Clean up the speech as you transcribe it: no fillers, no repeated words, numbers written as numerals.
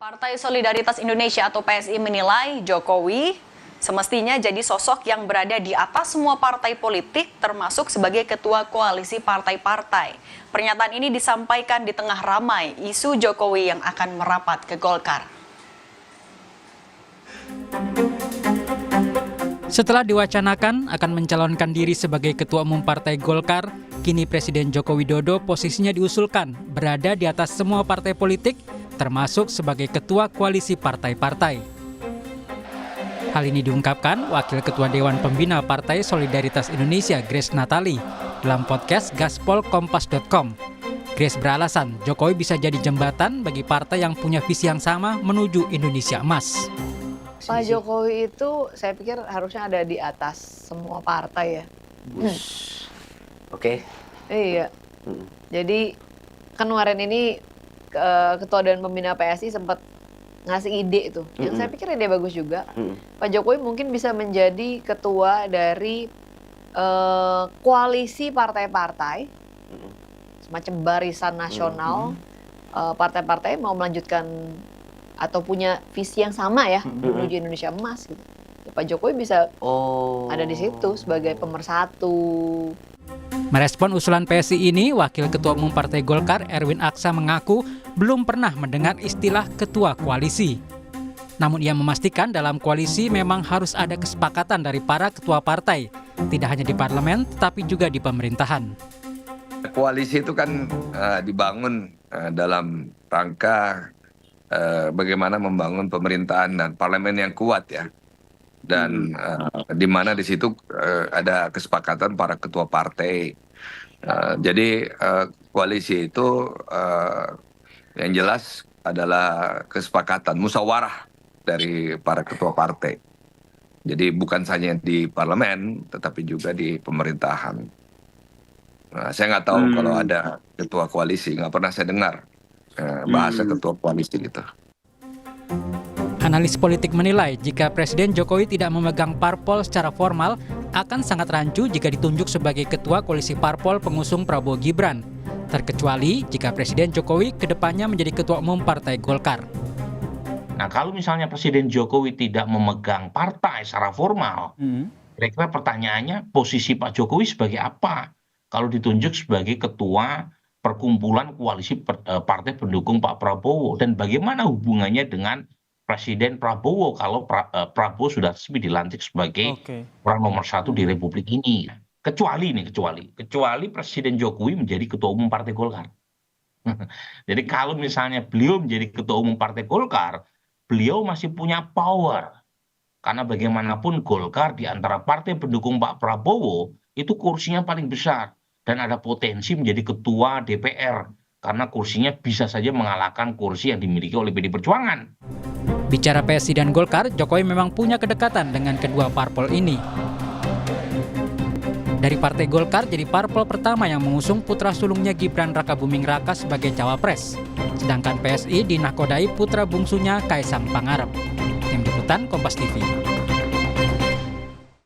Partai Solidaritas Indonesia atau PSI menilai Jokowi semestinya jadi sosok yang berada di atas semua partai politik termasuk sebagai ketua koalisi partai-partai. Pernyataan ini disampaikan di tengah ramai isu Jokowi yang akan merapat ke Golkar. Setelah diwacanakan akan mencalonkan diri sebagai Ketua Umum Partai Golkar, kini Presiden Joko Widodo posisinya diusulkan berada di atas semua partai politik, termasuk sebagai Ketua Koalisi Partai-Partai. Hal ini diungkapkan Wakil Ketua Dewan Pembina Partai Solidaritas Indonesia, Grace Natali, dalam podcast gaspolkompas.com. Grace beralasan Jokowi bisa jadi jembatan bagi partai yang punya visi yang sama menuju Indonesia Emas. Pak Jokowi itu saya pikir harusnya ada di atas semua partai ya. Oke. Iya. Jadi kan kemarin ini Ketua Dewan Pembina PSI sempat ngasih ide itu. Yang saya pikir ide bagus juga. Pak Jokowi mungkin bisa menjadi ketua dari koalisi partai-partai, semacam barisan nasional. Partai-partai mau melanjutkan atau punya visi yang sama ya menuju Indonesia Emas gitu. Ya, Pak Jokowi bisa ada di situ sebagai pemersatu. Merespon usulan PSI ini, Wakil Ketua Umum Partai Golkar Erwin Aksa mengaku belum pernah mendengar istilah ketua koalisi. Namun ia memastikan dalam koalisi memang harus ada kesepakatan dari para ketua partai, tidak hanya di parlemen tetapi juga di pemerintahan. Koalisi itu kan dibangun dalam rangka bagaimana membangun pemerintahan dan parlemen yang kuat ya, dan di mana di situ ada kesepakatan para ketua partai. Jadi koalisi itu yang jelas adalah kesepakatan musyawarah dari para ketua partai. Jadi bukan saja di parlemen tetapi juga di pemerintahan. Saya nggak tahu kalau ada ketua koalisi, nggak pernah saya dengar bahasa ketua koalisi gitu. Analis politik menilai jika Presiden Jokowi tidak memegang parpol secara formal akan sangat rancu jika ditunjuk sebagai ketua koalisi parpol pengusung Prabowo Gibran, terkecuali jika Presiden Jokowi kedepannya menjadi ketua umum Partai Golkar. Nah, kalau misalnya Presiden Jokowi tidak memegang partai secara formal, kira-kira pertanyaannya posisi Pak Jokowi sebagai apa kalau ditunjuk sebagai ketua perkumpulan koalisi partai pendukung Pak Prabowo, dan bagaimana hubungannya dengan Presiden Prabowo kalau Prabowo sudah resmi dilantik sebagai orang nomor satu di Republik ini. Kecuali Presiden Jokowi menjadi ketua umum Partai Golkar. Jadi kalau misalnya beliau menjadi ketua umum Partai Golkar, beliau masih punya power. Karena bagaimanapun Golkar di antara partai pendukung Pak Prabowo itu kursinya paling besar. Dan ada potensi menjadi ketua DPR, karena kursinya bisa saja mengalahkan kursi yang dimiliki oleh PD Perjuangan. Bicara PSI dan Golkar, Jokowi memang punya kedekatan dengan kedua parpol ini. Dari Partai Golkar jadi parpol pertama yang mengusung putra sulungnya Gibran Rakabuming Raka sebagai cawapres. Sedangkan PSI dinahkodai putra bungsunya Kaisang Pangarep. Tim Liputan Kompas TV.